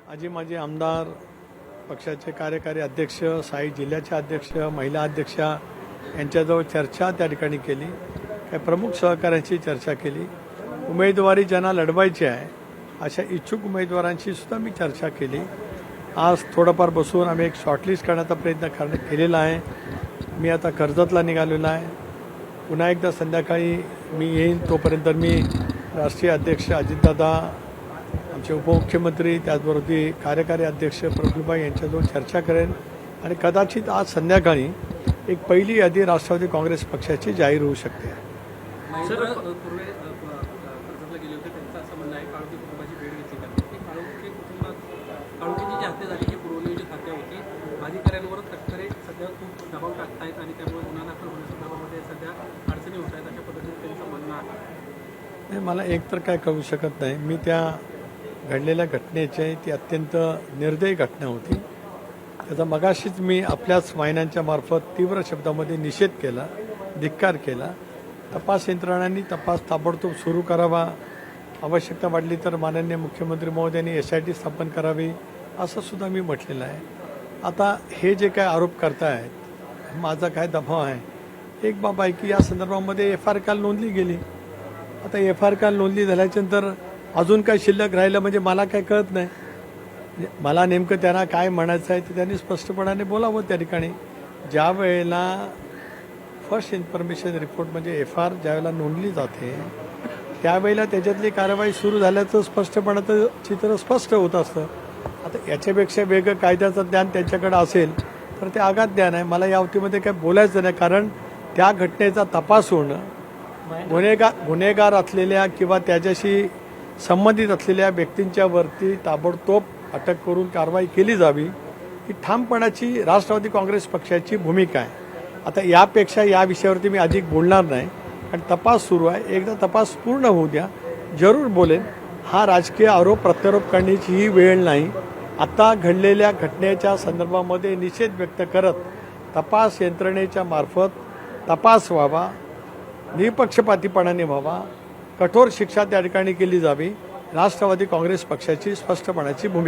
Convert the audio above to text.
आजी माजी आमदार, पक्षाचे कार्यकारी अध्यक्ष, साई जिल्ह्याचे अध्यक्ष, महिला अध्यक्षा यांच्याजवळ चर्चा त्या ठिकाणी केली. काही प्रमुख सहकाऱ्यांची चर्चा केली. उमेदवारी ज्यांना लढवायची आहे अशा इच्छुक उमेदवारांशी सुद्धा मी चर्चा केली. आज थोडंफार बसून आम्ही एक शॉर्टलिस्ट करण्याचा प्रयत्न केलेला आहे. मी आता कर्जतला निघालेलो आहे. पुन्हा एकदा संध्याकाळी मी येईन. तोपर्यंत मी राष्ट्रीय अध्यक्ष अजितदादा, आमचे उपमुख्यमंत्री, त्याचबरोबर कार्यकारी अध्यक्ष प्रफुल्लभाई यांच्याजवळ चर्चा करेन आणि कदाचित आज संध्याकाळी एक पहिली यादी राष्ट्रवादी काँग्रेस पक्षाची जाहीर होऊ शकते. सर, पूर्वी कर्जतला गेले होते, त्यांचं असं म्हणणं आहे काळोखी कुटुंबाची भेट घेतली त्यांनी. काळोखीची जी हत्या झाली ही पूर्वनियोजित हत्या होती. अधिकाऱ्यांवर तटकरे सध्या खूप दबाव टाकतायत आणि त्यामुळे गुन्हा दाखल होण्यासंदर्भामध्ये सध्या अडचणी होत आहेत, अशा पद्धतीने त्यांचं म्हणणं आहे. नाही, मला एक तर काय कळू शकत नाही. मी त्या घडलेल्या घटनेची ती अत्यंत निर्दयी घटना होती. त्याचा मगाशीच मी आपल्याच वाहिन्यांच्या मार्फत तीव्र शब्दामध्ये निषेध केला, धिक्कार केला. तपास यंत्रणांनी तपास ताबडतोब सुरू करावा. आवश्यकता वाटली तर माननीय मुख्यमंत्री महोदयांनी SIT स्थापन करावी असं सुद्धा मी म्हटलेलं आहे. आता हे जे काय आरोप करतायत, माझा काय दबाव आहे. एक बाब आहे की या संदर्भामध्ये FIR काल नोंदली गेली. आता FIR काल नोंदली झाल्याच्यानंतर अजून काय शिल्लक राहिलं म्हणजे मला काय कळत नाही. मला नेमकं त्यांना काय म्हणायचं आहे ते त्यांनी स्पष्टपणाने बोलावं. त्या ठिकाणी ज्या वेळेला फर्स्ट इन्फॉर्मेशन रिपोर्ट म्हणजे FIR ज्यावेळेला नोंदली जाते त्यावेळेला त्याच्यातली कारवाई सुरू झाल्याचं स्पष्टपणाचं चित्र स्पष्ट होत असतं. आता याच्यापेक्षा वेगळं कायद्याचं ज्ञान त्यांच्याकडे असेल तर ते आगाध ज्ञान आहे. मला या बाबतीमध्ये काय बोलायचं नाही, कारण त्या घटनेचा तपास होणं, गुन्हेगार असलेल्या किंवा त्याच्याशी संबंधित असलेल्या व्यक्तींच्या वरती ताबडतोब अटक करून कारवाई केली जावी ही ठामपणाची राष्ट्रवादी काँग्रेस पक्षाची भूमिका आहे. आता यापेक्षा या विषयावरती मी अधिक बोलणार नाही, कारण तपास सुरू आहे. एकदा तपास पूर्ण होऊ द्या, जरूर बोलेन. हा राजकीय आरोप प्रत्यारोप करण्याची ही वेळ नाही. आता घडलेल्या घटनेच्या संदर्भामध्ये निषेध व्यक्त करत तपास यंत्रणेच्या मार्फत तपास व्हावा, निपक्षपातीपणाने व्हावा, कठोर शिक्षा त्या ठिकाणी केली जावी. राष्ट्रवादी काँग्रेस पक्षाची स्पष्टपणाची भूमिका.